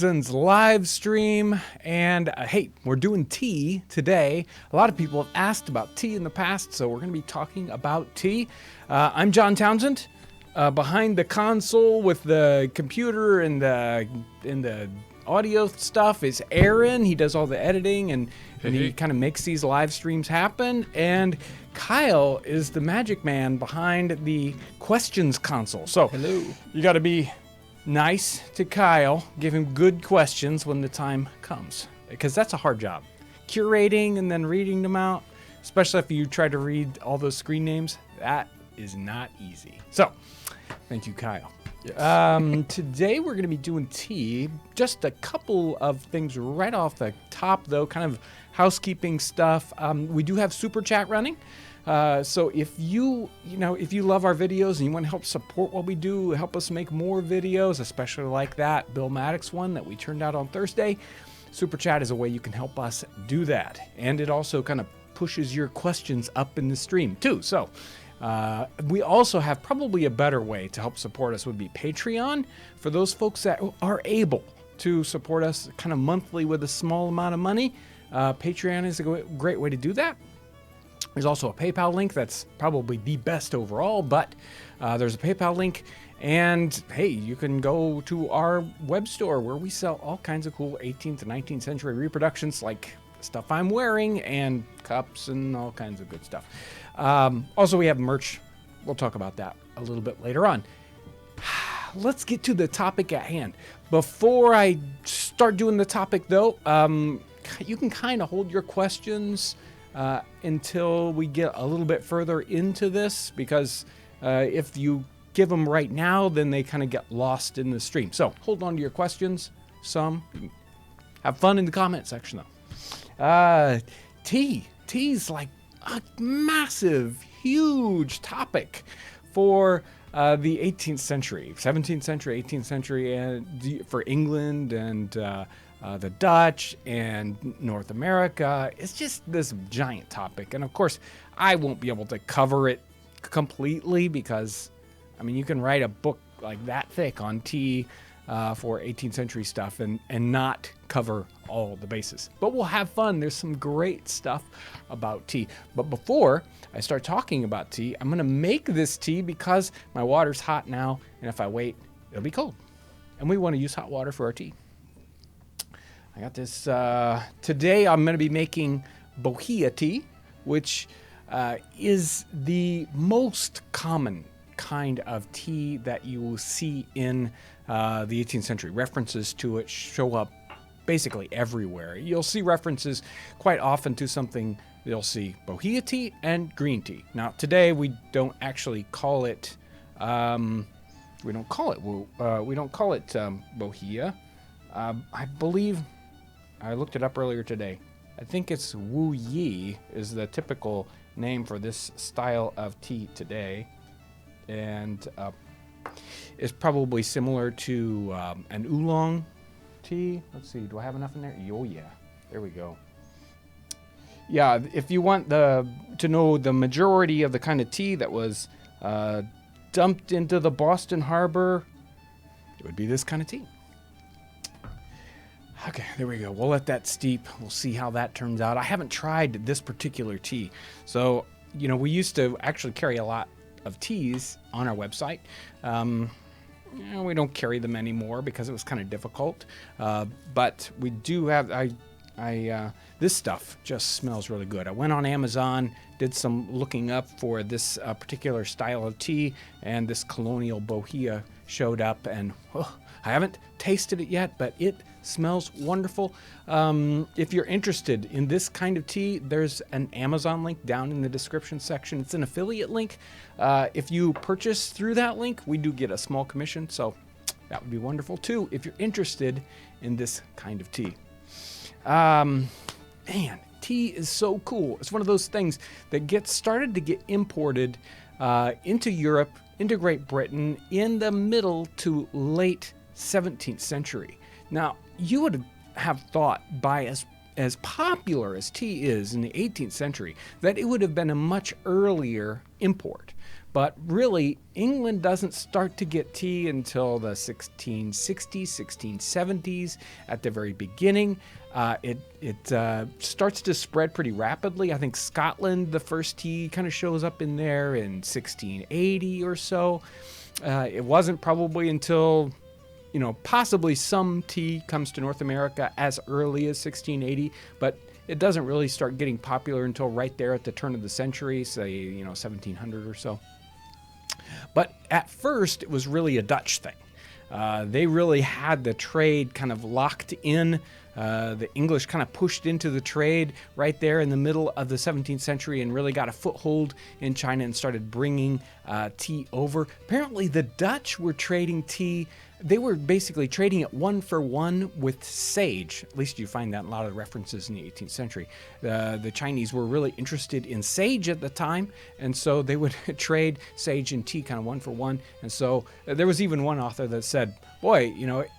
Live stream, and hey, we're doing tea today. A lot of people have asked about tea in the past, so we're going to be talking about tea. I'm John Townsend. Behind the console with the computer and the audio stuff is Aaron. He does all the editing and he kind of makes these live streams happen. And Kyle is the magic man behind the questions console. So hello. You got to be nice to Kyle, give him good questions when the time comes, because that's a hard job. Curating and then reading them out, especially if you try to read all those screen names, that is not easy. So, thank you, Kyle. Yes. Today we're going to be doing tea. Just a couple of things right off the top, though, kind of housekeeping stuff. We do have Super Chat running. So if you love our videos and you want to help support what we do, help us make more videos, especially like that Bill Maddox one that we turned out on Thursday, Super Chat is a way you can help us do that. And it also kind of pushes your questions up in the stream too. So we also have probably a better way to help support us would be Patreon for those folks that are able to support us kind of monthly with a small amount of money. Patreon is a great way to do that. There's also a PayPal link that's probably the best overall, but there's a PayPal link. And hey, you can go to our web store where we sell all kinds of cool 18th and 19th century reproductions like stuff I'm wearing and cups and all kinds of good stuff. Also, we have merch. We'll talk about that a little bit later on. Let's get to the topic at hand. Before I start doing the topic, though, you can kind of hold your questions until we get a little bit further into this, because if you give them right now, then they kind of get lost in the stream. So hold on to your questions. Have fun in the comment section, though. Tea's like a massive, huge topic for the 18th century, 17th century, 18th century, and for England and the Dutch and North America. It's just this giant topic. And of course, I won't be able to cover it completely because, I mean, you can write a book like that thick on tea for 18th century stuff and not cover all the bases. But we'll have fun. There's some great stuff about tea. But before I start talking about tea, I'm going to make this tea because my water's hot now. And if I wait, it'll be cold. And we want to use hot water for our tea. I got this, today I'm going to be making bohea tea, which is the most common kind of tea that you will see in the 18th century. References to it show up basically everywhere. You'll see references quite often to something. You'll see bohea tea and green tea. Now today we don't actually call it, we don't call it bohea. I believe, I looked it up earlier today. I think it's Wu Yi is the typical name for this style of tea today. And it's probably similar to an oolong tea. Let's see, do I have enough in there? Oh yeah, there we go. Yeah, if you want to know the majority of the kind of tea that was dumped into the Boston Harbor, it would be this kind of tea. Okay, there we go. We'll let that steep. We'll see how that turns out. I haven't tried this particular tea. So, we used to actually carry a lot of teas on our website. We don't carry them anymore because it was kind of difficult. But we do have, this stuff just smells really good. I went on Amazon, did some looking up for this particular style of tea, and this colonial bohea showed up, and I haven't tasted it yet, but it smells wonderful. If you're interested in this kind of tea, there's an Amazon link down in the description section. It's an affiliate link. If you purchase through that link, we do get a small commission, so that would be wonderful too if you're interested in this kind of tea. Man, tea is so cool. It's one of those things that started to get imported into Europe, into Great Britain in the middle to late 17th century. Now, you would have thought by as popular as tea is in the 18th century that it would have been a much earlier import. But really, England doesn't start to get tea until the 1660s, 1670s at the very beginning. It starts to spread pretty rapidly. I think Scotland, the first tea kind of shows up in there in 1680 or so. It wasn't probably until, possibly some tea comes to North America as early as 1680, but it doesn't really start getting popular until right there at the turn of the century, say, 1700 or so. But at first, it was really a Dutch thing. They really had the trade kind of locked in. The English kind of pushed into the trade right there in the middle of the 17th century and really got a foothold in China and started bringing tea over. Apparently, the Dutch were trading tea. They were basically trading it 1-for-1 with sage. At least you find that in a lot of references in the 18th century. The Chinese were really interested in sage at the time, and so they would trade sage and tea kind of 1-for-1. And so there was even one author that said, boy,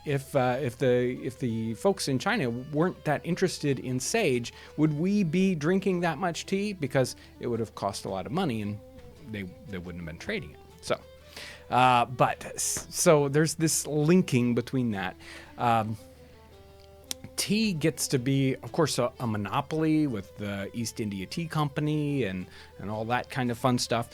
if the folks in China weren't that interested in sage, would we be drinking that much tea? Because it would have cost a lot of money and they wouldn't have been trading it. So there's this linking between that. Tea gets to be, of course, a monopoly with the East India Tea Company and all that kind of fun stuff.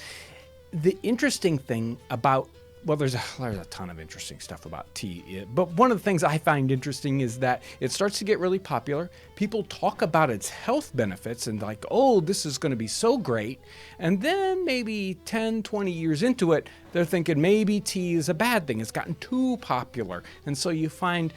The interesting thing about, well, there's a ton of interesting stuff about tea, but one of the things I find interesting is that it starts to get really popular. People talk about its health benefits and like, oh, this is going to be so great. And then maybe 10, 20 years into it, they're thinking maybe tea is a bad thing. It's gotten too popular. And so you find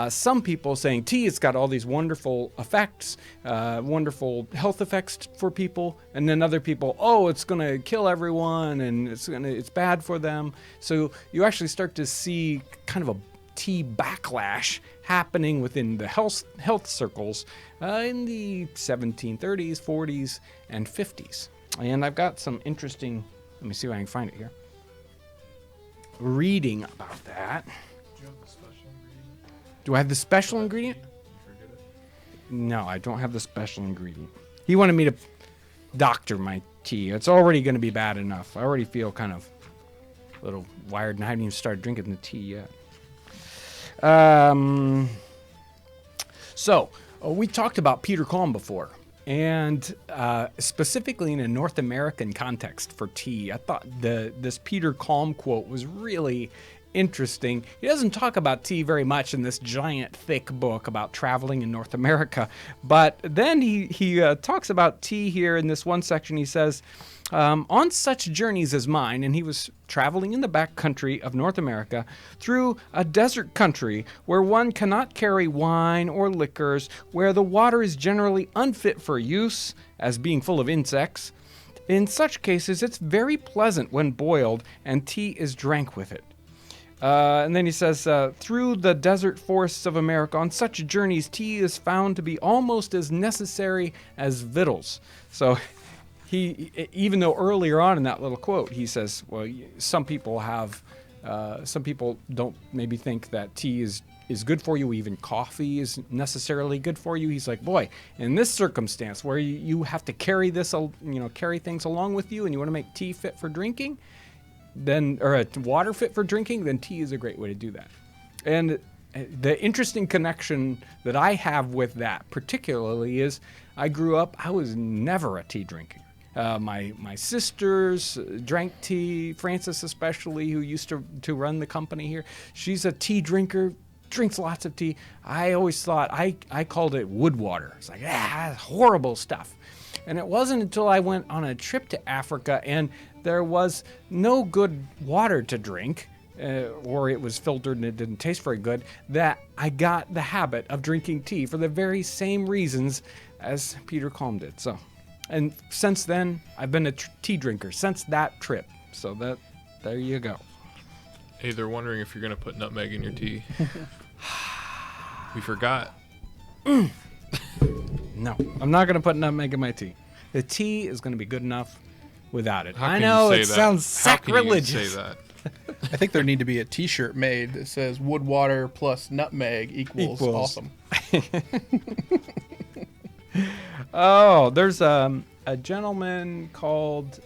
some people saying tea has got all these wonderful effects, wonderful health effects for people. And then other people, oh, it's going to kill everyone and it's bad for them. So you actually start to see kind of a tea backlash happening within the health circles in the 1730s, 40s, and 50s. And I've got some interesting, let me see if I can find it here, reading about that. Do you have the special ingredient? Do I have the special ingredient? You forget it? No, I don't have the special ingredient. He wanted me to doctor my tea. It's already going to be bad enough. I already feel kind of a little wired and I haven't even started drinking the tea yet. So we talked about Peter Kalm before, and specifically in a North American context for tea, I thought this Peter Kalm quote was really interesting. He doesn't talk about tea very much in this giant, thick book about traveling in North America, but then he talks about tea here in this one section. He says, on such journeys as mine, and he was traveling in the back country of North America through a desert country where one cannot carry wine or liquors, where the water is generally unfit for use as being full of insects. In such cases, it's very pleasant when boiled and tea is drank with it. And then he says, through the desert forests of America, on such journeys, tea is found to be almost as necessary as victuals. So he, even though earlier on in that little quote, he says, well, some people don't maybe think that tea is good for you, even coffee is necessarily good for you. He's like, boy, in this circumstance where you have to carry things along with you and you want to make tea fit for drinking, or water fit for drinking, then tea is a great way to do that. And the interesting connection that I have with that particularly is I grew up, I was never a tea drinker. My sisters drank tea, Frances especially, who used to run the company here. She's a tea drinker, drinks lots of tea. I always thought, I called it wood water. It's like, horrible stuff. And it wasn't until I went on a trip to Africa and there was no good water to drink, or it was filtered and it didn't taste very good, that I got the habit of drinking tea for the very same reasons as Peter Kalm did. And since then, I've been a tea drinker since that trip. So there you go. Hey, they're wondering if you're going to put nutmeg in your tea. We forgot. No, I'm not going to put nutmeg in my tea. The tea is going to be good enough without it. How I can know you it say sounds that? How can you sacrilegious. say that? I think there need to be a T-shirt made that says "Wood water plus nutmeg equals awesome." Oh, there's a gentleman called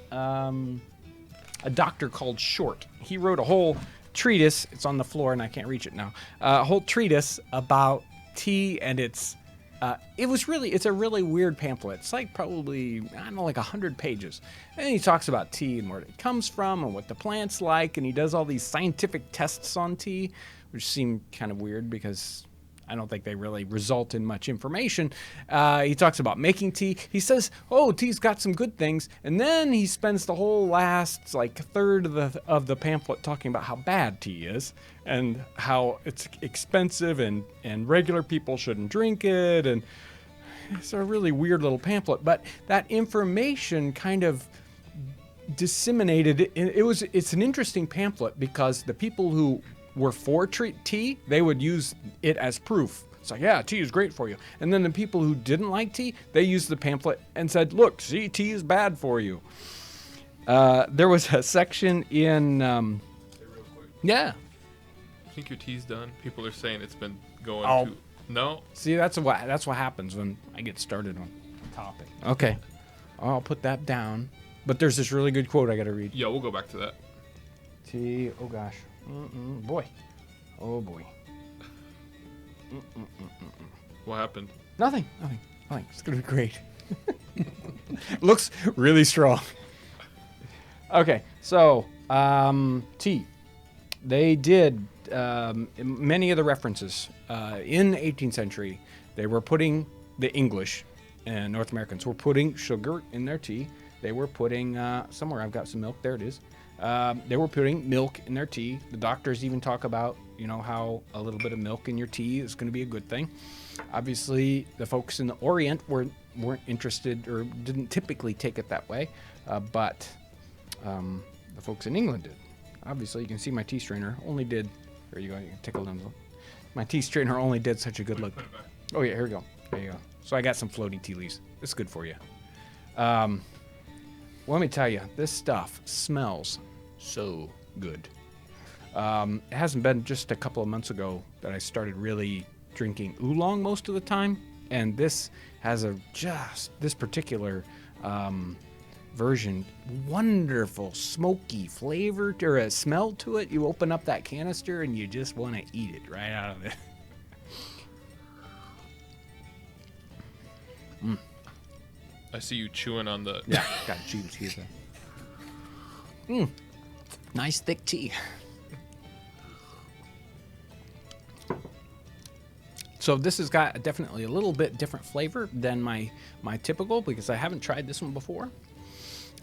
a doctor called Short. He wrote a whole treatise. It's on the floor, and I can't reach it now. A whole treatise about tea, and it's a really weird pamphlet. It's like probably, I don't know, like 100 pages. And he talks about tea and where it comes from and what the plant's like, and he does all these scientific tests on tea, which seem kind of weird because I don't think they really result in much information. He talks about making tea. He says, tea's got some good things. And then he spends the whole last third of the pamphlet talking about how bad tea is and how it's expensive and regular people shouldn't drink it. And it's a really weird little pamphlet. But that information kind of disseminated. It's an interesting pamphlet because the people who were for tea, they would use it as proof. It's like, yeah, tea is great for you. And then the people who didn't like tea, they used the pamphlet and said, look, see, tea is bad for you. There was a section in... Hey, real quick. Yeah. I think your tea's done. People are saying it's been going Oh. No? See, that's what happens when I get started on a topic. Okay. I'll put that down. But there's this really good quote I got to read. Yeah, we'll go back to that. Tea, oh gosh. Boy. Oh boy. What happened? Nothing. It's going to be great. Looks really strong. Okay, so tea. They did many of the references in the 18th century. They were putting the English and North Americans were putting sugar in their tea. They were putting somewhere. I've got some milk. There it is. They were putting milk in their tea. The doctors even talk about, how a little bit of milk in your tea is going to be a good thing. Obviously, the folks in the Orient weren't interested or didn't typically take it that way, but the folks in England did. Obviously, you can see my tea strainer only did. There you go. You can take a look. My tea strainer only did such a good look. Oh yeah, here we go. There you go. So I got some floating tea leaves. It's good for you. Let me tell you, this stuff smells so good. It hasn't been just a couple of months ago that I started really drinking oolong most of the time, and this has this particular version, wonderful smoky flavor or a smell to it. You open up that canister and you just want to eat it right out of it. I see you chewing on the... Yeah, got juice here. Nice thick tea. So this has got definitely a little bit different flavor than my typical because I haven't tried this one before.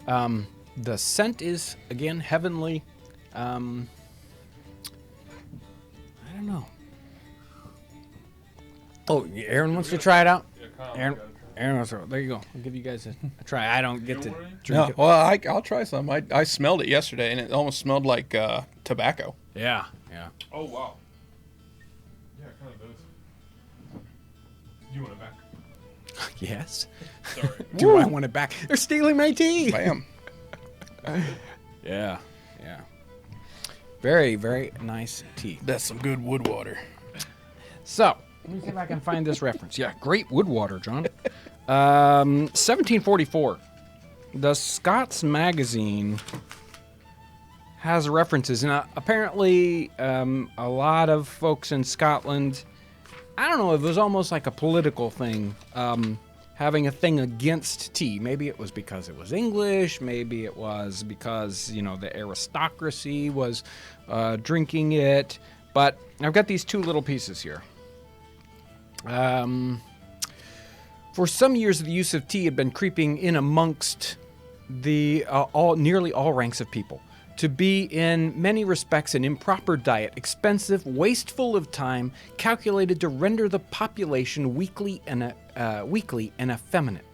The scent is, again, heavenly. I don't know. Oh, Aaron wants to try it out? Yeah, Kyle, Aaron wants to. There you go. I'll give you guys a try. I don't get to No, drink it. well, I'll try some. I smelled it yesterday, and it almost smelled like tobacco. Yeah. Oh, wow. Yeah, it kind of does. You want it back? Yes. Sorry. Do I want it back? They're stealing my tea. Bam. Yeah. Very, very nice tea. That's some good wood water. So, let me see if I can find this reference. Yeah, great wood water, John. 1744. The Scots magazine has references. Now, apparently, a lot of folks in Scotland, I don't know, it was almost like a political thing, having a thing against tea. Maybe it was because it was English. Maybe it was because, the aristocracy was drinking it. But I've got these two little pieces here. For some years, the use of tea had been creeping in amongst the nearly all ranks of people. To be, in many respects, an improper diet, expensive, wasteful of time, calculated to render the population weakly and effeminate.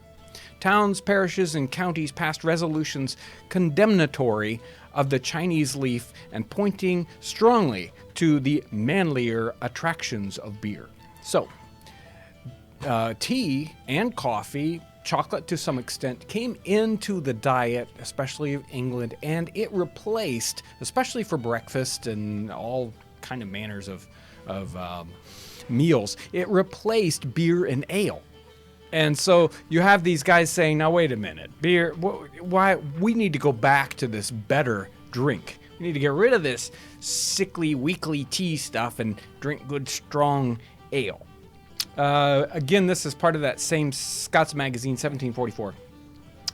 Towns, parishes, and counties passed resolutions condemnatory of the Chinese leaf and pointing strongly to the manlier attractions of beer. So, tea and coffee, chocolate to some extent, came into the diet, especially of England, and it replaced, especially for breakfast and all kind of manners of meals, it replaced beer and ale. And so you have these guys saying, now wait a minute, beer, why we need to go back to this better drink. We need to get rid of this sickly, weakly tea stuff and drink good, strong ale. Again, this is part of that same Scots Magazine, 1744.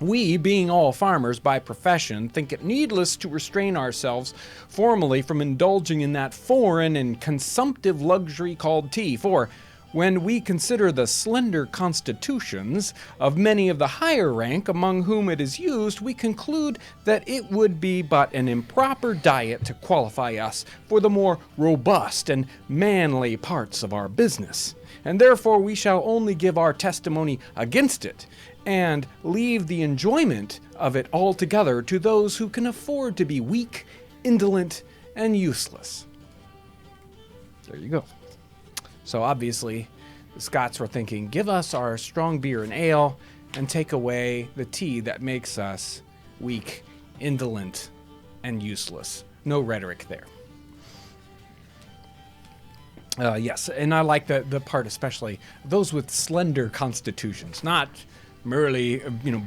We, being all farmers by profession, think it needless to restrain ourselves formally from indulging in that foreign and consumptive luxury called tea. For when we consider the slender constitutions of many of the higher rank among whom it is used, we conclude that it would be but an improper diet to qualify us for the more robust and manly parts of our business. And therefore we shall only give our testimony against it, and leave the enjoyment of it altogether to those who can afford to be weak, indolent, and useless. There you go. So obviously, the Scots were thinking, give us our strong beer and ale, and take away the tea that makes us weak, indolent, and useless. No rhetoric there. Yes, and I like the part especially, those with slender constitutions, not merely,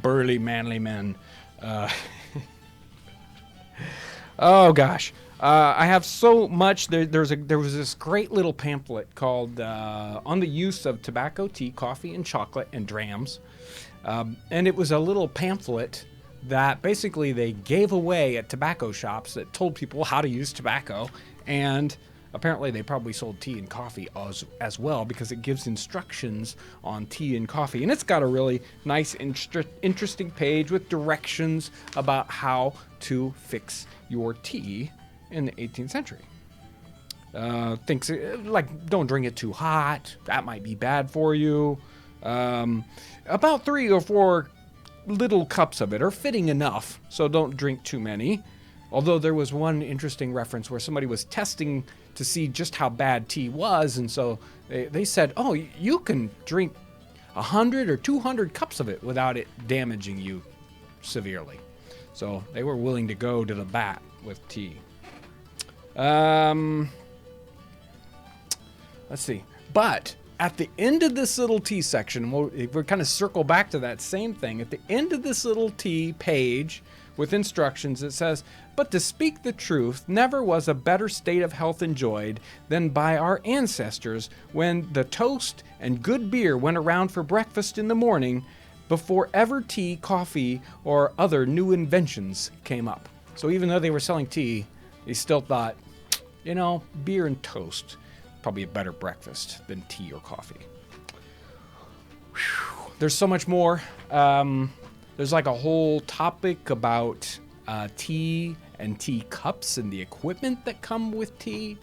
burly, manly men. Oh gosh, I have so much. There was this great little pamphlet called "On the Use of Tobacco, Tea, Coffee, and Chocolate and Drams," and it was a little pamphlet that basically they gave away at tobacco shops that told people how to use tobacco, and apparently they probably sold tea and coffee as well, because it gives instructions on tea and coffee. And it's got a really nice, interesting page with directions about how to fix your tea in the 18th century. Things like, don't drink it too hot. That might be bad for you. About 3 or 4 little cups of it are fitting enough, so don't drink too many. Although there was one interesting reference where somebody was testing to see just how bad tea was, and so they said, oh, you can drink 100 or 200 cups of it without it damaging you severely. So they were willing to go to the bat with tea. Let's see. But at the end of this little tea section, we're kind of circle back to that same thing. At the end of this little tea page with instructions, it says, but to speak the truth, never was a better state of health enjoyed than by our ancestors when the toast and good beer went around for breakfast in the morning, before ever tea, coffee, or other new inventions came up. So even though they were selling tea, they still thought, beer and toast, probably a better breakfast than tea or coffee. Whew. There's so much more. There's like a whole topic about tea and tea cups and the equipment that come with tea.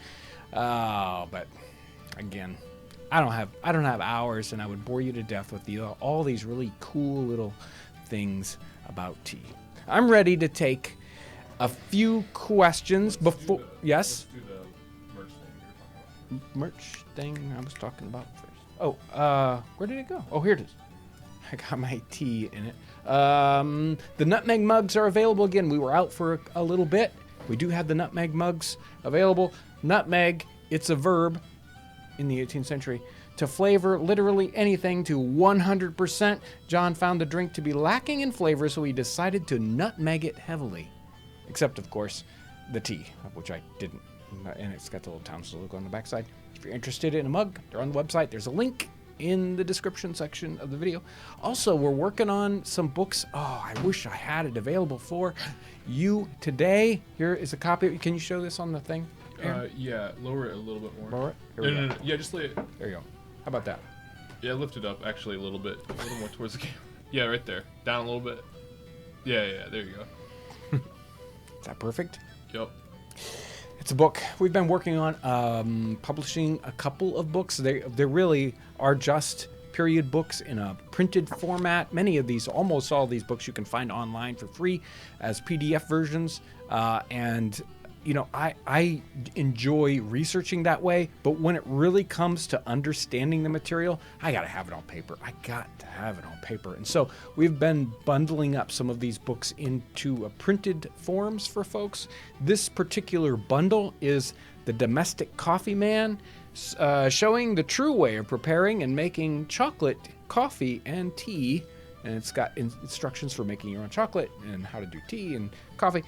But again, I don't have hours, and I would bore you to death with all these really cool little things about tea. I'm ready to take a few questions before. Yes. Let's do the Merch thing I was talking about first. Oh, where did it go? Oh, here it is. I got my tea in it. The nutmeg mugs are available again. We were out for a little bit. We do have the nutmeg mugs available. Nutmeg, it's a verb in the 18th century to flavor literally anything to 100%. John found the drink to be lacking in flavor, so he decided to nutmeg it heavily. Except, of course, the tea, which I didn't. And it's got the little Townsend logo on the backside. If you're interested in a mug, they're on the website. There's a link in the description section of the video. Also, we're working on some books. Oh, I wish I had it available for you today. Here is a copy. Can you show this on the thing? Yeah, lower it a little bit more. Lower it? Here we go. No. Yeah, just lay it. There you go. How about that? Yeah, lift it up actually a little bit. A little more towards the camera. Yeah, right there. Down a little bit. Yeah, there you go. Is that perfect? Yep. It's a book. We've been working on publishing a couple of books. They really are just period books in a printed format. Many of these, almost all of these books, you can find online for free as PDF versions. And I enjoy researching that way, but when it really comes to understanding the material, I gotta have it on paper. And so we've been bundling up some of these books into printed forms for folks. This particular bundle is The Domestic Coffee Man, showing the true way of preparing and making chocolate, coffee, and tea. And it's got instructions for making your own chocolate and how to do tea and coffee.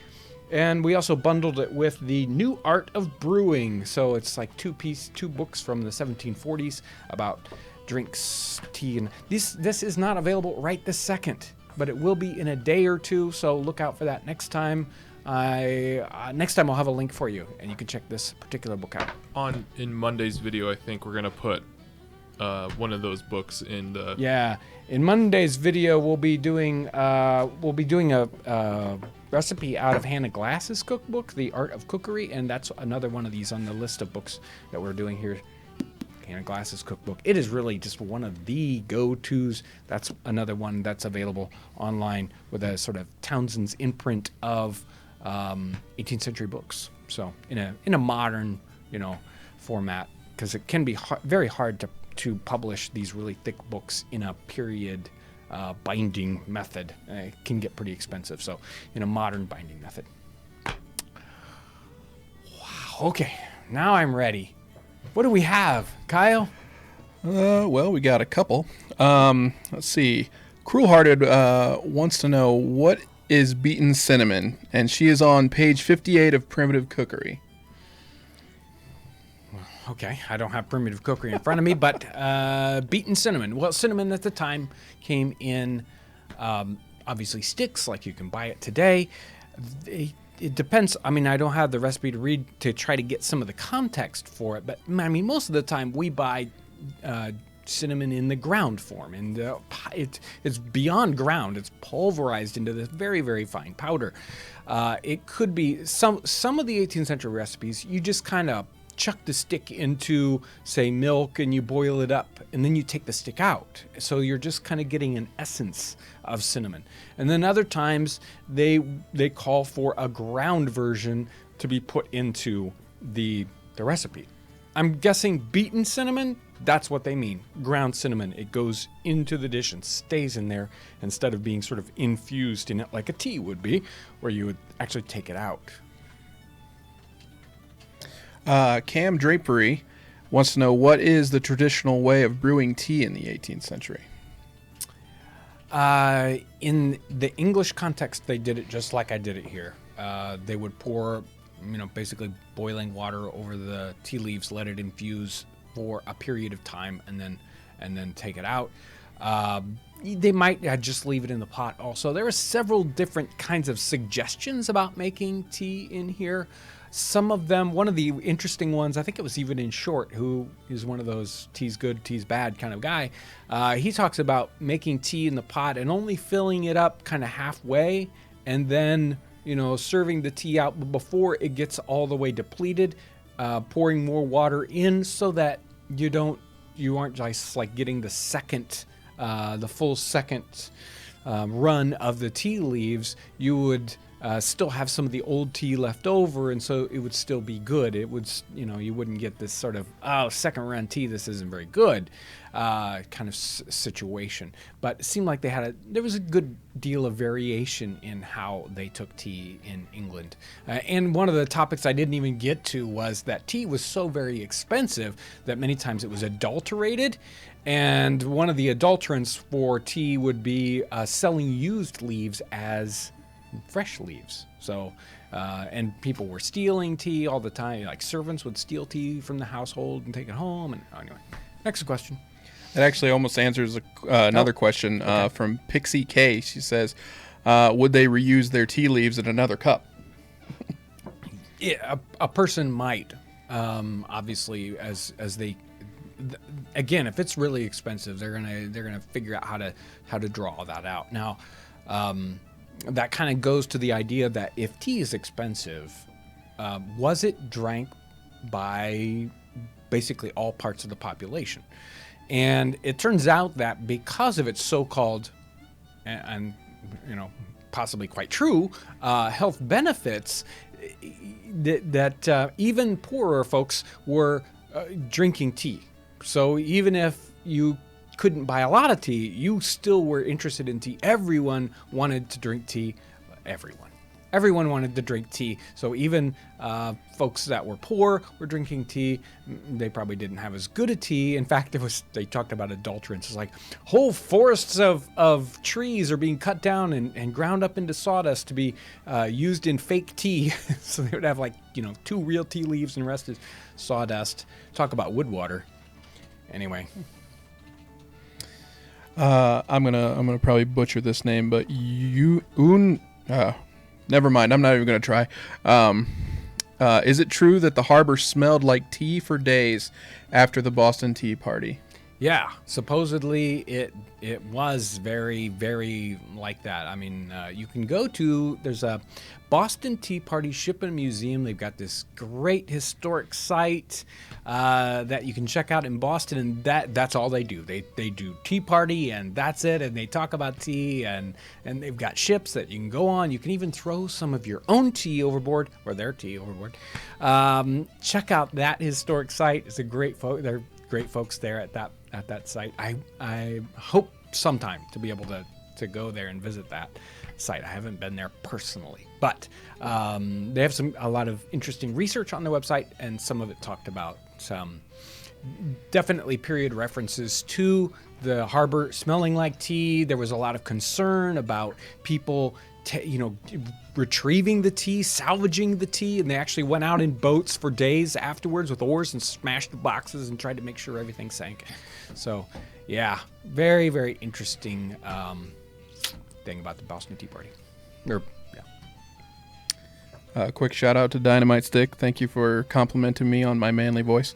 And we also bundled it with the New Art of Brewing. So it's like two books from the 1740s about drinks, tea, and this is not available right this second, but it will be in a day or two. So look out for that next time. Next time I'll have a link for you, and you can check this particular book out. In Monday's video, I think we're gonna put one of those books in the. Yeah, in Monday's video we'll be doing a recipe out of Hannah Glass's cookbook, The Art of Cookery, and that's another one of these on the list of books that we're doing here. Hannah Glass's cookbook. It is really just one of the go-tos. That's another one that's available online with a sort of Townsend's imprint of 18th century books. So in a modern, format, because it can be very hard to publish these really thick books in a period binding method. It can get pretty expensive. So in a modern binding method. Wow. Okay. Now I'm ready. What do we have, Kyle? Well, we got a couple. Let's see. Cruel Hearted wants to know what is beaten cinnamon, and she is on page 58 of Primitive Cookery. Okay, I don't have Primitive Cookery in front of me, but beaten cinnamon. Well, cinnamon at the time came in obviously sticks, like you can buy it today. It depends. I mean, I don't have the recipe to read to try to get some of the context for it, but I mean, most of the time we buy cinnamon in the ground form, and it's beyond ground. It's pulverized into this very, very fine powder. It could be some of the 18th century recipes. You just kind of chuck the stick into, say, milk, and you boil it up, and then you take the stick out. So you're just kind of getting an essence of cinnamon. And then other times they call for a ground version to be put into the recipe. I'm guessing beaten cinnamon, that's what they mean. Ground cinnamon. It goes into the dish and stays in there instead of being sort of infused in it like a tea would be, where you would actually take it out. Cam Drapery wants to know what is the traditional way of brewing tea in the 18th century. In the English context, they did it just like I did it here. They would pour, basically boiling water over the tea leaves, let it infuse for a period of time, and then take it out. They might just leave it in the pot also. There are several different kinds of suggestions about making tea in here. Some of them, one of the interesting ones, I think it was even in Short, who is one of those tea's good, tea's bad kind of guy. He talks about making tea in the pot and only filling it up kind of halfway, and then, serving the tea out before it gets all the way depleted, pouring more water in so that you aren't just like getting the full second run of the tea leaves. You would still have some of the old tea left over, and so it would still be good. It would, you wouldn't get this sort of, second run tea, this isn't very good kind of situation. But it seemed like there was a good deal of variation in how they took tea in England. And one of the topics I didn't even get to was that tea was so very expensive that many times it was adulterated. And one of the adulterants for tea would be selling used leaves as fresh leaves. So, and people were stealing tea all the time. Like servants would steal tea from the household and take it home. And anyway, next question. That actually almost answers another question from Pixie K. She says, would they reuse their tea leaves in another cup? Yeah, a person might. Obviously, as they, again, if it's really expensive, they're gonna figure out how to draw that out. Now, that kind of goes to the idea that if tea is expensive, was it drank by basically all parts of the population? And it turns out that because of its so-called, and possibly quite true, health benefits, that even poorer folks were drinking tea. So even if you couldn't buy a lot of tea, you still were interested in tea. Everyone wanted to drink tea. Everyone. everyone wanted to drink tea. So even folks that were poor were drinking tea. They probably didn't have as good a tea. In fact, they talked about adulterants. It's like whole forests of trees are being cut down and ground up into sawdust to be used in fake tea. So they would have 2 real tea leaves and the rest is sawdust. Talk about wood water. Anyway. I'm gonna probably butcher this name, but never mind. I'm not even gonna try. Is it true that the harbor smelled like tea for days after the Boston Tea Party? Yeah, supposedly it was very, very like that. I mean, you can go to, there's a Boston Tea Party Ship and Museum. They've got this great historic site that you can check out in Boston, and that's all they do. They do tea party, and that's it, and they talk about tea, and they've got ships that you can go on. You can even throw some of your own tea overboard, or their tea overboard. Check out that historic site. It's a great they're great folks there at that site. I hope sometime to be able to go there and visit that site. I haven't been there personally, but they have a lot of interesting research on their website, and some of it talked about some definitely period references to the harbor smelling like tea. There was a lot of concern about people retrieving the tea, salvaging the tea, and they actually went out in boats for days afterwards with oars and smashed the boxes and tried to make sure everything sank. So, yeah, very, very interesting thing about the Boston Tea Party. Quick shout out to Dynamite Stick. Thank you for complimenting me on my manly voice.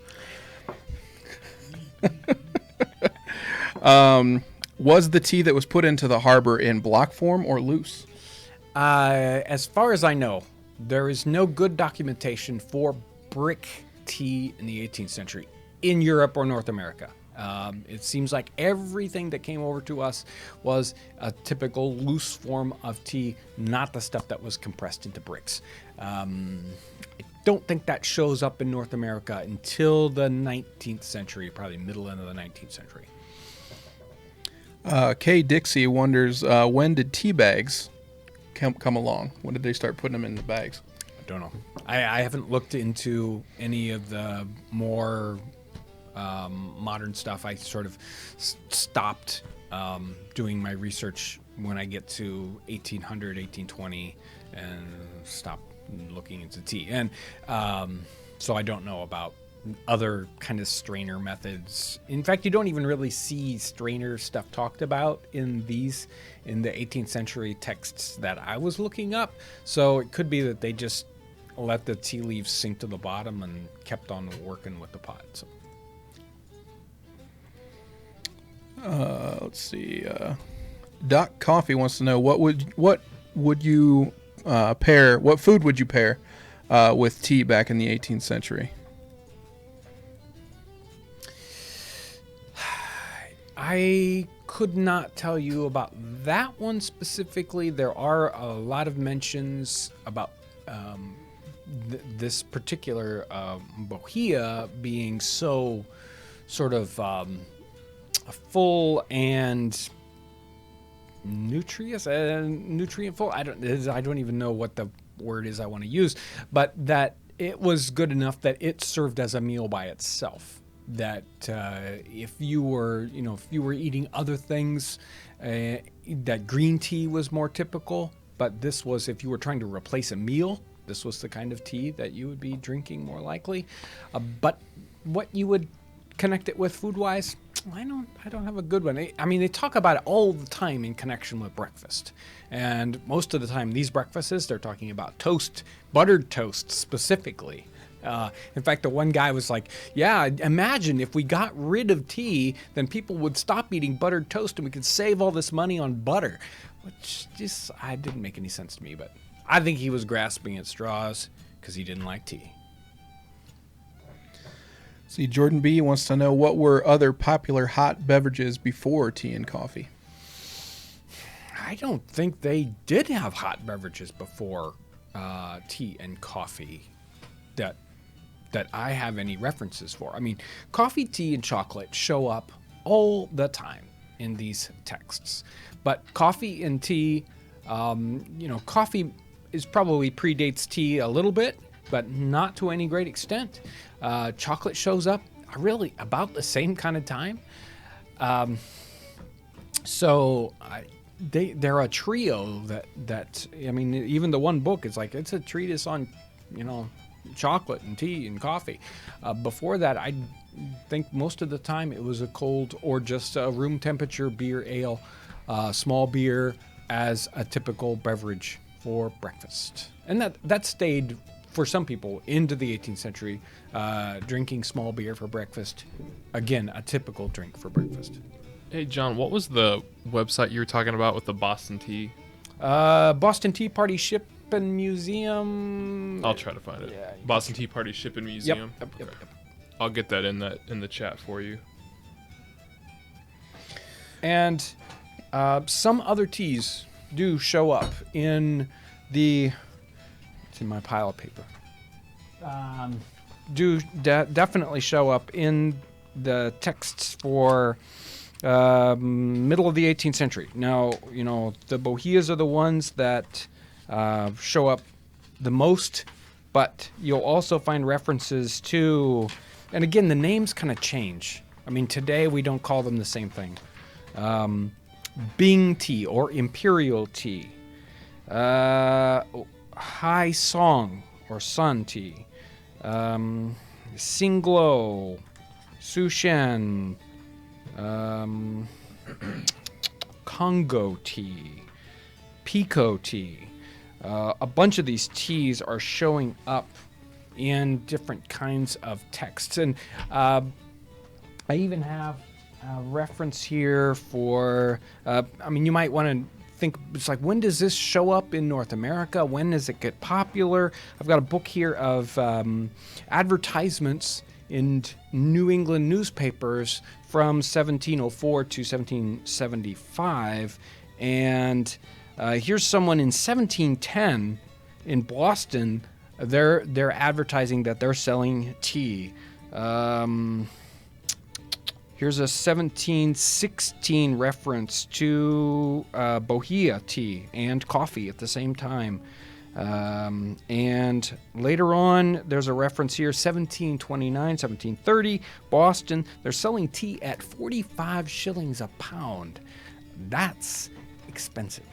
Was the tea that was put into the harbor in block form or loose? As far as I know, there is no good documentation for brick tea in the 18th century in Europe or North America. It seems like everything that came over to us was a typical loose form of tea, not the stuff that was compressed into bricks. I don't think that shows up in North America until the 19th century, probably middle end of the 19th century. Kay Dixie wonders, when did tea bags come along? When did they start putting them in the bags? I don't know. I haven't looked into any of the more modern stuff. I sort of stopped doing my research when I get to 1800, 1820 and stopped looking into tea. And so I don't know about other kind of strainer methods. In fact, you don't even really see strainer stuff talked about in the 18th century texts that I was looking up. So it could be that they just let the tea leaves sink to the bottom and kept on working with the pot. So. Let's see. Doc Coffee wants to know what would you pair? What food would you pair with tea back in the 18th century? I could not tell you about that one specifically. There are a lot of mentions about this particular bohea being so sort of full and nutrient full. I don't even know what the word is I want to use, but that it was good enough that it served as a meal by itself. That if you were eating other things, that green tea was more typical. But this was, if you were trying to replace a meal, this was the kind of tea that you would be drinking more likely. But what you would connect it with food-wise, I don't have a good one. I mean, they talk about it all the time in connection with breakfast. And most of the time, these breakfasts, they're talking about toast, buttered toast specifically. In fact, the one guy was like, yeah, imagine if we got rid of tea, then people would stop eating buttered toast and we could save all this money on butter. Which just, didn't make any sense to me, but I think he was grasping at straws because he didn't like tea. See, Jordan B. wants to know, what were other popular hot beverages before tea and coffee? I don't think they did have hot beverages before tea and coffee that I have any references for. I mean, coffee, tea, and chocolate show up all the time in these texts. But coffee and tea, coffee is probably predates tea a little bit, but not to any great extent. Chocolate shows up really about the same kind of time. They're a trio that I mean, even the one book is like, it's a treatise on, chocolate and tea and coffee. Before that, I think most of the time it was a cold or just a room temperature beer, ale, small beer as a typical beverage for breakfast. And that stayed for some people into the 18th century, drinking small beer for breakfast. Again, a typical drink for breakfast. Hey, John, what was the website you were talking about with the Boston Tea? Boston Tea Party Shipping Museum. I'll try to find it. Yeah, Boston Tea Party Shipping Museum. Yep. I'll get that in the chat for you. And some other teas do show up in the. It's in my pile of paper. Definitely show up in the texts for middle of the 18th century. Now, the Boheas are the ones that show up the most, but you'll also find references to, and again, the names kind of change. I mean, today we don't call them the same thing. Bing tea or imperial tea. High Song or Sun tea. Singlo. Sushen. Congo tea. Pico tea. A bunch of these teas are showing up in different kinds of texts. And I even have a reference here for, you might want to think, it's like, when does this show up in North America? When does it get popular? I've got a book here of advertisements in New England newspapers from 1704 to 1775. And here's someone in 1710 in Boston. They're advertising that they're selling tea. Here's a 1716 reference to Bohea tea and coffee at the same time. And later on, there's a reference here, 1729, 1730, Boston. They're selling tea at 45 shillings a pound. That's expensive.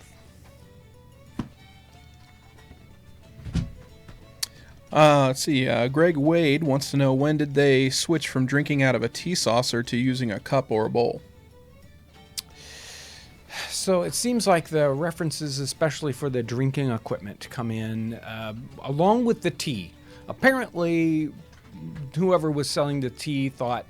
Let's see. Greg Wade wants to know, when did they switch from drinking out of a tea saucer to using a cup or a bowl? So it seems like the references, especially for the drinking equipment, come in along with the tea. Apparently, whoever was selling the tea thought,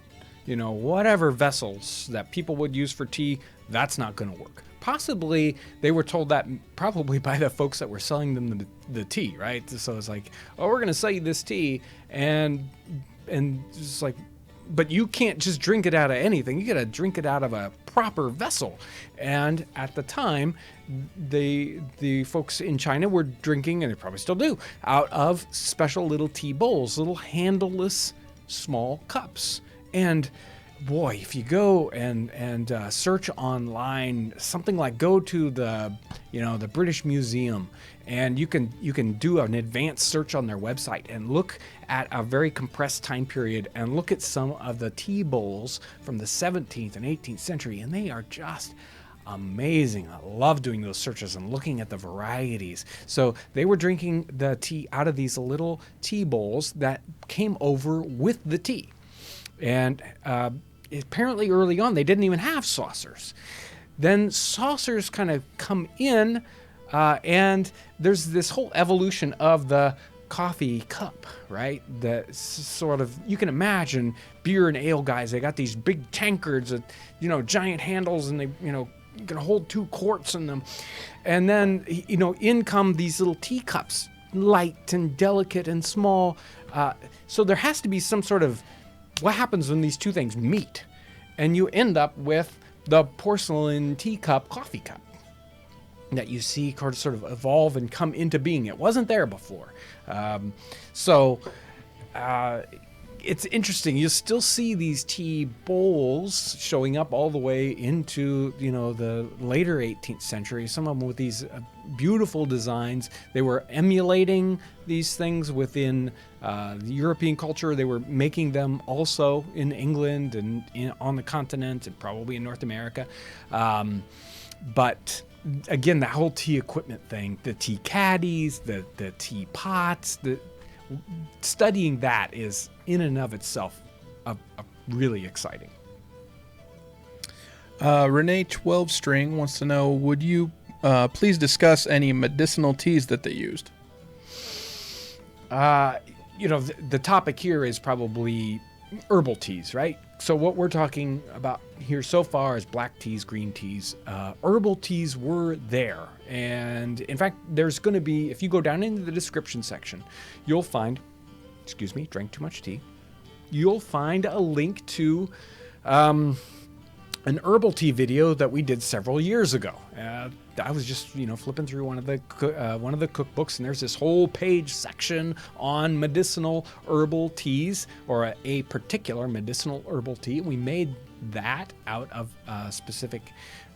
whatever vessels that people would use for tea, that's not going to work. Possibly they were told that probably by the folks that were selling them the tea, right? So it's like, oh, we're going to sell you this tea, and it's like, but you can't just drink it out of anything. You got to drink it out of a proper vessel. And at the time, the folks in China were drinking, and they probably still do, out of special little tea bowls, little handleless small cups. And boy, if you go and search online, something like go to the British Museum, and you can do an advanced search on their website and look at a very compressed time period and look at some of the tea bowls from the 17th and 18th century, and they are just amazing. I love doing those searches and looking at the varieties. So they were drinking the tea out of these little tea bowls that came over with the tea. And apparently early on, they didn't even have saucers. Then saucers kind of come in, and there's this whole evolution of the coffee cup, right? The sort of, you can imagine beer and ale guys, they got these big tankards with, giant handles, and they, you can hold 2 quarts in them. And then, in come these little teacups, light and delicate and small. So there has to be some sort of, what happens when these two things meet? And you end up with the porcelain teacup coffee cup that you see sort of evolve and come into being. It wasn't there before. it's interesting. You still see these tea bowls showing up all the way into, the later 18th century. Some of them with these beautiful designs. They were emulating these things within the European culture. They were making them also in England and on the continent and probably in North America. But again, that whole tea equipment thing, the tea caddies, the tea pots, studying that is in and of itself a really exciting. Renee 12 String wants to know, would you please discuss any medicinal teas that they used? The topic here is probably herbal teas, right? So what we're talking about here so far is black teas, green teas. Herbal teas were there. And in fact, there's going to be, if you go down into the description section, you'll find, drank too much tea. You'll find a link to an herbal tea video that we did several years ago. I was just, flipping through one of the cookbooks, and there's this whole page section on medicinal herbal teas, or a particular medicinal herbal tea. We made that out of specific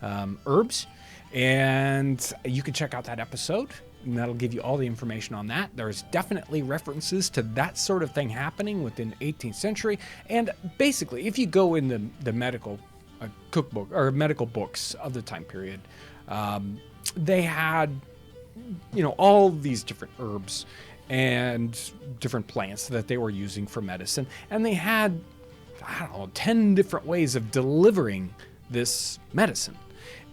herbs, and you can check out that episode, and that'll give you all the information on that. There's definitely references to that sort of thing happening within the 18th century, and basically, if you go in the medical cookbook or medical books of the time period, they had, all these different herbs and different plants that they were using for medicine. And they had, 10 different ways of delivering this medicine.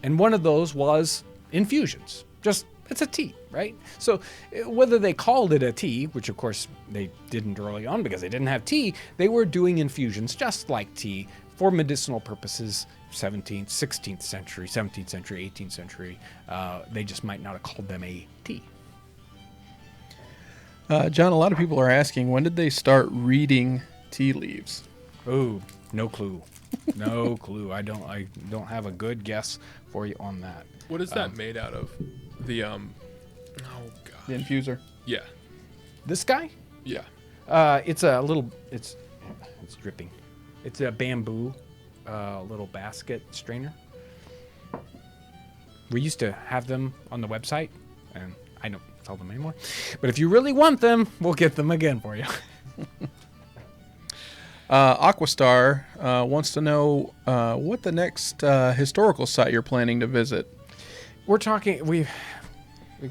And one of those was infusions. It's a tea, right? So whether they called it a tea, which of course they didn't early on because they didn't have tea, they were doing infusions just like tea for medicinal purposes. 17th, 16th century, 17th century, 18th century. They just might not have called them a tea. John, a lot of people are asking, when did they start reading tea leaves? Oh, no clue. No clue. I don't have a good guess for you on that. What is that made out of? The oh gosh. The infuser. Yeah. This guy? Yeah. It's dripping. It's a bamboo little basket strainer. We used to have them on the website, and I don't sell them anymore. But if you really want them, we'll get them again for you. Aquastar wants to know what the next historical site you're planning to visit. We're talking. We've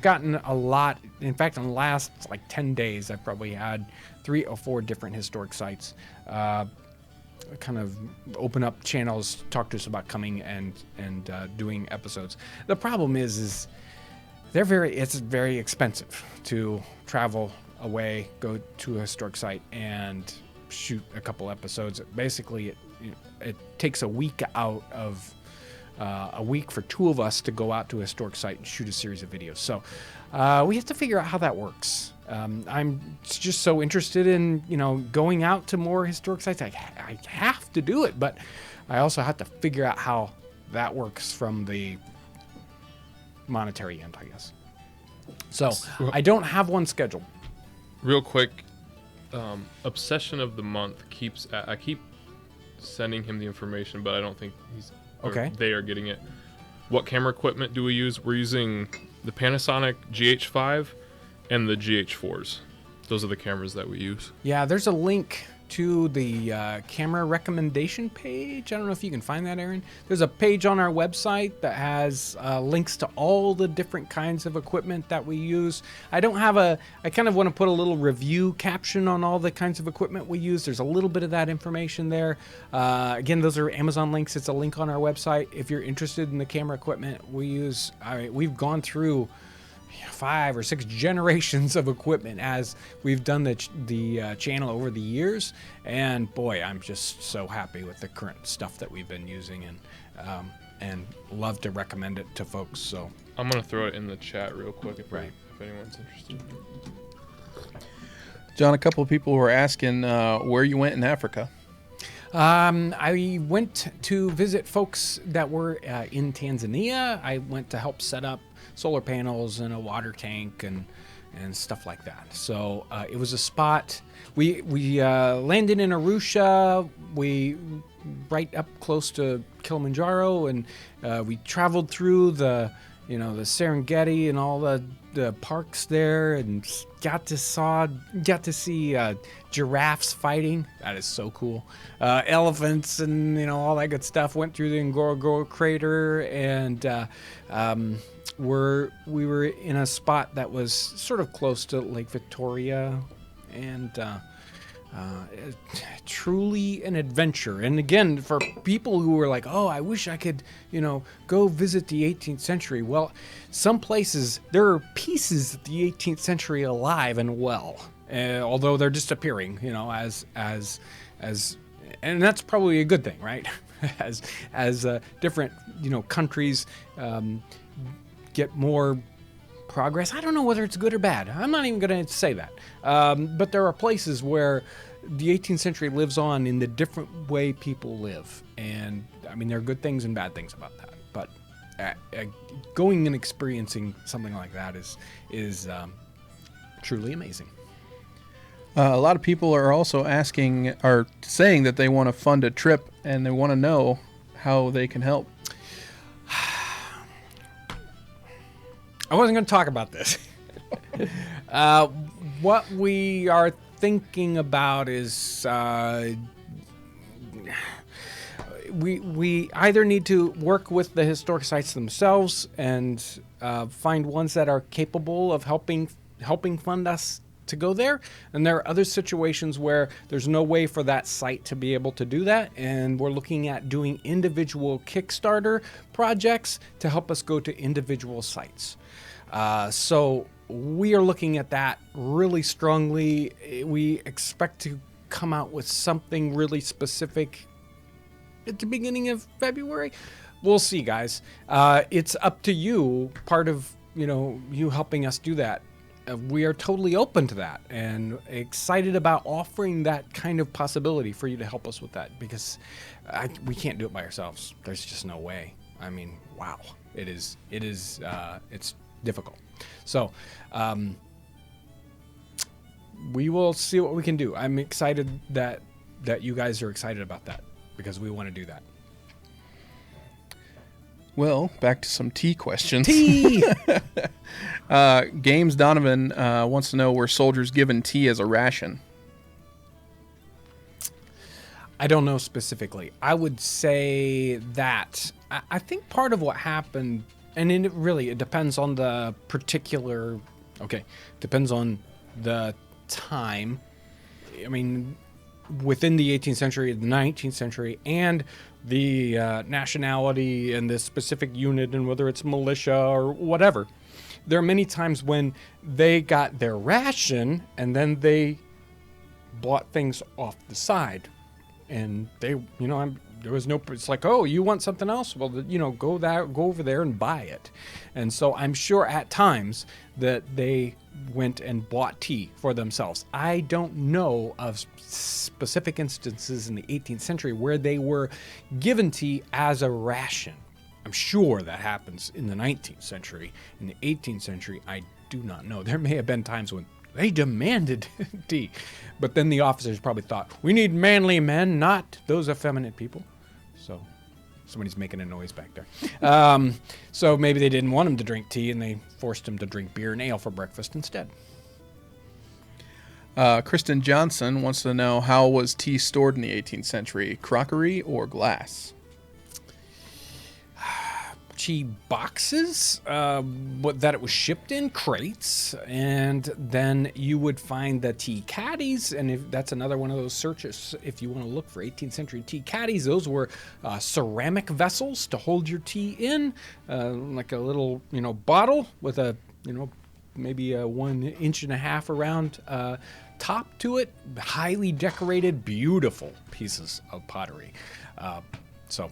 gotten a lot. In fact, in the last 10 days, I've probably had 3 or 4 different historic sites kind of open up channels, talk to us about coming and doing episodes. The problem is it's very expensive to travel away, go to a historic site, and shoot a couple episodes. Basically, it takes a week out of a week for 2 of us to go out to a historic site and shoot a series of videos. So we have to figure out how that works. I'm just so interested in, going out to more historic sites. I have to do it, but I also have to figure out how that works from the monetary end, I guess. So I don't have one scheduled. Real quick, Obsession of the Month I keep sending him the information, but I don't think they are getting it. What camera equipment do we use? We're using the Panasonic GH5 and the GH4s. Those are the cameras that we use. Yeah, there's a link to the camera recommendation page. I don't know if you can find that, Aaron. There's a page on our website that has links to all the different kinds of equipment that we use. I kind of want to put a little review caption on all the kinds of equipment we use. There's a little bit of that information there. Again, those are Amazon links. It's a link on our website. If you're interested in the camera equipment we use, we've gone through 5 or 6 generations of equipment as we've done the channel over the years, and boy, I'm just so happy with the current stuff that we've been using, and love to recommend it to folks. So I'm gonna throw it in the chat real quick if anyone's interested. John, a couple of people were asking where you went in Africa. I went to visit folks that were in Tanzania. I went to help set up solar panels and a water tank and and stuff like that. So it was a spot. We landed in Arusha. We right up close to Kilimanjaro, and we traveled through the Serengeti and all the parks there, and got to see giraffes fighting. That is so cool. Elephants and all that good stuff. Went through the Ngorongoro crater, and we were in a spot that was sort of close to Lake Victoria, and truly an adventure. And again, for people who were like, oh, I wish I could, go visit the 18th century. Well, some places, there are pieces of the 18th century alive and well, although they're disappearing, as and that's probably a good thing, right? as different, countries get more progress. I don't know whether it's good or bad. I'm not even going to say that. But there are places where the 18th century lives on in the different way people live. And I mean, there are good things and bad things about that. But going and experiencing something like that is truly amazing. A lot of people are also saying that they want to fund a trip, and they want to know how they can help. I wasn't going to talk about this. What we are thinking about is we either need to work with the historic sites themselves and find ones that are capable of helping fund us to go there, and there are other situations where there's no way for that site to be able to do that, and we're looking at doing individual Kickstarter projects to help us go to individual sites. So we are looking at that really strongly. We expect to come out with something really specific at the beginning of February. We'll see, guys. It's up to you. Part of you helping us do that. We are totally open to that and excited about offering that kind of possibility for you to help us with that, because we can't do it by ourselves. There's just no way. I mean, wow, it's difficult. So we will see what we can do. I'm excited that you guys are excited about that, because we want to do that. Well, back to some tea questions. Tea! Games Donovan wants to know, were soldiers given tea as a ration? I don't know specifically. I would say that I think part of what happened, and it depends on the particular, depends on the time. I mean, within the 18th century, the 19th century, and the nationality and the specific unit, and whether it's militia or whatever, there are many times when they got their ration and then they bought things off the side, and they, there was no, it's like, oh, you want something else? Well, go over there and buy it. And so I'm sure at times that they went and bought tea for themselves. I don't know of specific instances in the 18th century where they were given tea as a ration. I'm sure that happens in the 19th century. In the 18th century, I do not know. There may have been times when they demanded tea, but then the officers probably thought, we need manly men, not those effeminate people. So somebody's making a noise back there. So maybe they didn't want him to drink tea, and they forced him to drink beer and ale for breakfast instead. Kristen Johnson wants to know, how was tea stored in the 18th century? Crockery or glass? Tea boxes that it was shipped in, crates, and then you would find the tea caddies, and if that's another one of those searches, if you want to look for 18th century tea caddies, those were ceramic vessels to hold your tea in, like a little bottle with a maybe a 1.5 inch around top to it, highly decorated, beautiful pieces of pottery. So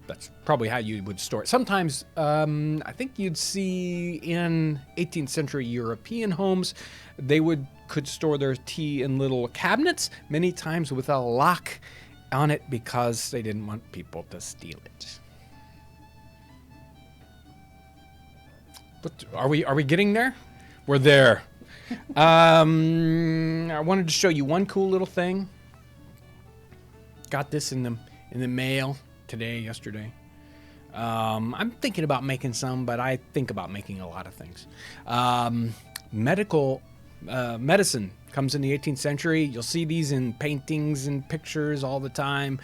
that's probably how you would store it. Sometimes I think you'd see in 18th century European homes, they could store their tea in little cabinets, many times with a lock on it, because they didn't want people to steal it. But are we getting there? We're there. I wanted to show you one cool little thing. Got this in the mail yesterday. I'm thinking about making some, but I think about making a lot of things. Medicine comes in the 18th century. You'll see these in paintings and pictures all the time.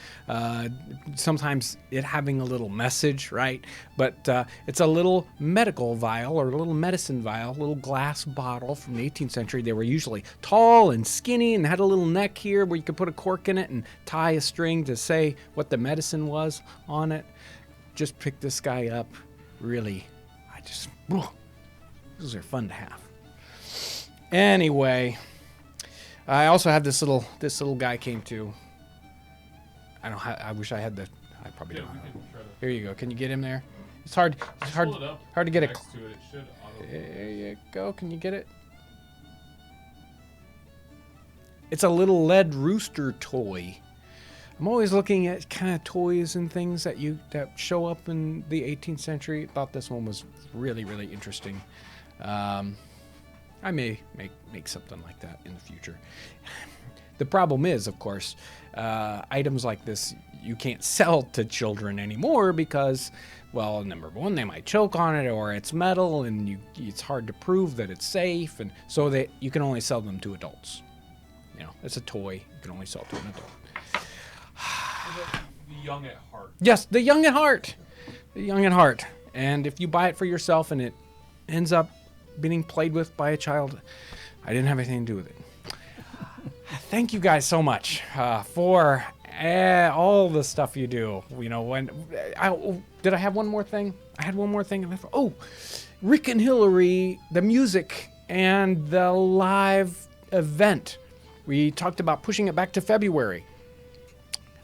Sometimes it having a little message, right? But it's a little medical vial or a little medicine vial, a little glass bottle from the 18th century. They were usually tall and skinny and had a little neck here where you could put a cork in it and tie a string to say what the medicine was on it. Just picked this guy up. Really, those are fun to have. Anyway, I also have this little guy came to. I wish I had the. I probably don't. Here you go. Can you get him there? It's hard to get it. There you go. Can you get it? It's a little lead rooster toy. I'm always looking at kind of toys and things that show up in the 18th century. Thought this one was really, really interesting. I may make something like that in the future. The problem is, of course, items like this you can't sell to children anymore because, well, number one, they might choke on it, or it's metal, and it's hard to prove that it's safe, and so that you can only sell them to adults. You know, it's a toy. You can only sell it to an adult. The young at heart. Yes, the young at heart. The young at heart. And if you buy it for yourself and it ends up being played with by a child, I didn't have anything to do with it. Thank you guys so much for all the stuff you do. You know, did I have one more thing? I had one more thing. Oh, Rick and Hillary, the music and the live event. We talked about pushing it back to February.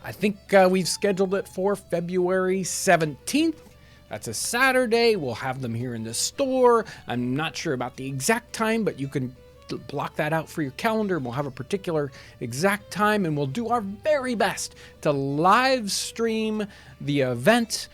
I think we've scheduled it for February 17th. That's a Saturday. We'll have them here in the store. I'm not sure about the exact time, but you can block that out for your calendar. We'll have a particular exact time, and we'll do our very best to live stream the event,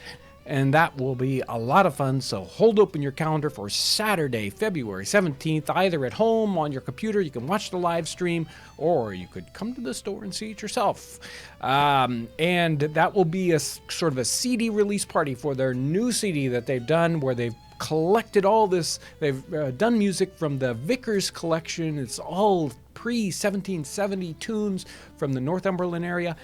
and that will be a lot of fun. So hold open your calendar for Saturday, February 17th, either at home on your computer. You can watch the live stream, or you could come to the store and see it yourself. And that will be a sort of a CD release party for their new CD that they've done, where they've collected all this. They've done music from the Vickers collection. It's all pre-1770 tunes from the Northumberland area.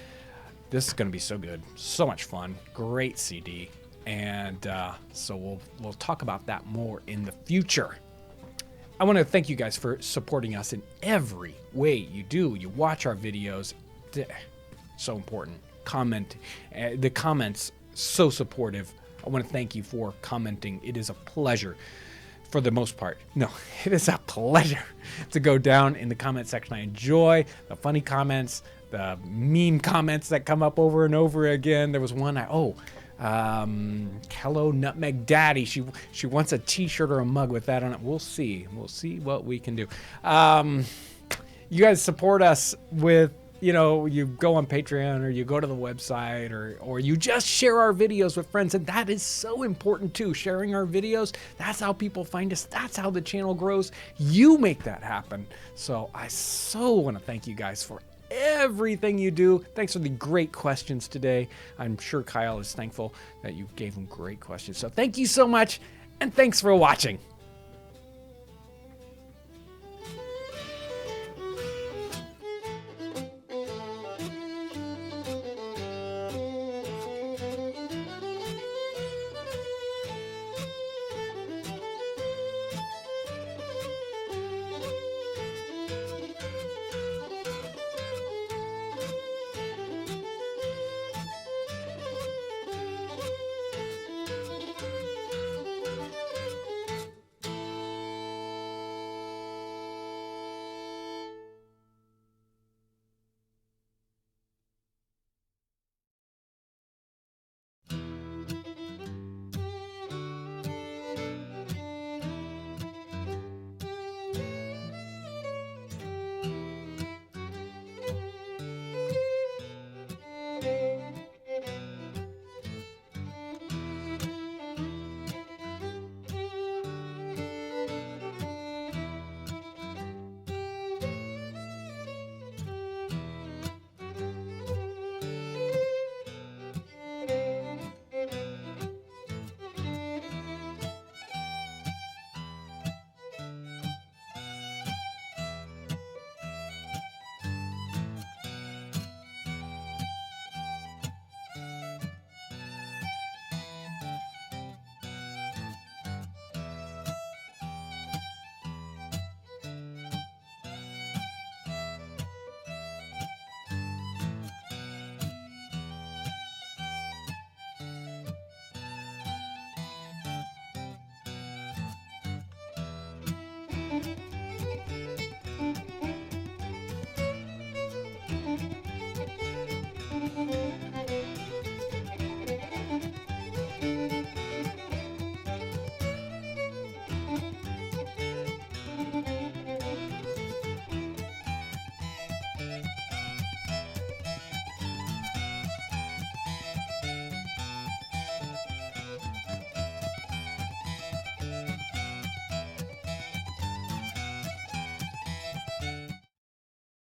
This is going to be so good. So much fun. Great CD. And so we'll talk about that more in the future. I want to thank you guys for supporting us in every way you do. You watch our videos. So important. Comment. The comments, so supportive. I want to thank you for commenting. It is a pleasure for the most part. No, it is a pleasure to go down in the comment section. I enjoy the funny comments, the meme comments that come up over and over again. There was one hello Nutmeg Daddy. She wants a t-shirt or a mug with that on it. We'll see what we can do. You guys support us with, you go on Patreon, or you go to the website, or you just share our videos with friends, and that is so important too. Sharing our videos, that's how people find us. That's how the channel grows. You make that happen. So I so want to thank you guys for everything you do. Thanks for the great questions today. I'm sure Kyle is thankful that you gave him great questions. So thank you so much, and thanks for watching.